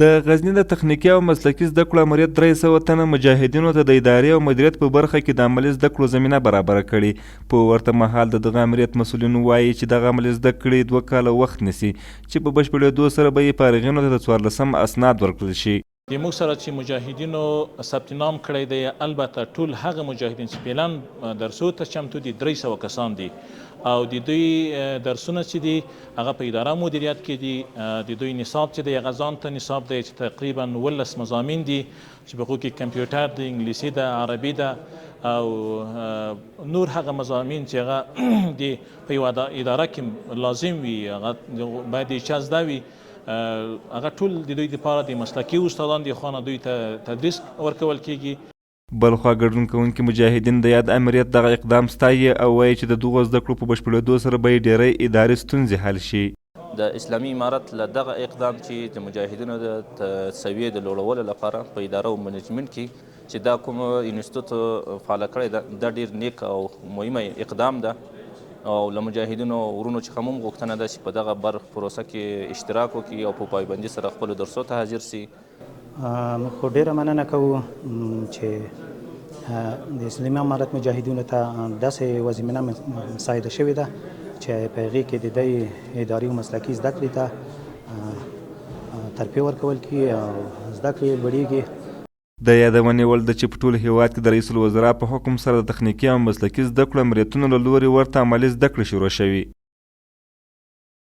د غزني د تخنیکي او مسلکي زده کړو امریت 300 تنه مجاهدینو ته د ادارې او مدیریت په برخه کې د عملي زده کړو زمینه برابره کړې. په ورته مهال د دغه امریت مسؤلین وایي چې دغه عملي زده کړې 2 کاله وخت نیسي چې په بشپړېدو سره به یې فارغینو ته د 14 اسناد ورکړل شي. د موږ سره چې مجاهدینو ثبت نام کړی دی، البته ټول هغه مجاهدین چې فعلا درسو ته چمتو دي 300 کسان دي او د دوی درسونه چې دي هغه په اداره مدیریت کې دي. د دوی نصاب چې دی هغه ځان ته نصاب دی چې تقریبا 19 مضامین دي چې په هغو کې کمپیوټر دی، انګلیسي ده، عربي ده او نور هغه مضامین چې هغه د په یوه اداره کې لازم وي، هغه باید اجازه ده وي. هغه ټول د دوی لپاره د مسلکي استادان د خوا نه دوی ته تدریس ورکول کیږي. بلخوا ګډون کوونکي مجاهدین د یاد امریت دغه اقدام ستایي او وایي چې د دغو زده کړو په بشپړېدو سره به یې ډېری اداري ستونزې حل شي. د اسلامي امارت له دغه اقدام چې د مجاهدینو د تسویې د لوړولو لپاره په اداره او منیجمنت کې چې دا کوم انسټیټوټ فعاله کړی ده، دا ډېر نیک او مهمه اقدام ده او له مجاهدینو ورونو څخه هم غوښتنه ده چې په دغه پروسه کې اشتراک وکړي او په پایبندي سره خپلو درسو ته حاضر سي. موږ خو ډېره مننه کوو چې د اسلامي امارت مجاهدینو ته داسې وزمینه مساعده شوې ده چې په هغې کې د دې اداري او مسلکي زده کړې ته ترفیع ورکول کېږي او زده کړې لوړېږي. د یادونې وړ ده چې په ټول هیواد کې د رئیس الوزرا په حکم سره د تخنیکي او مسلکي زده کړو امریتونو له لوري ورته عملي زده کړې شروع شوي.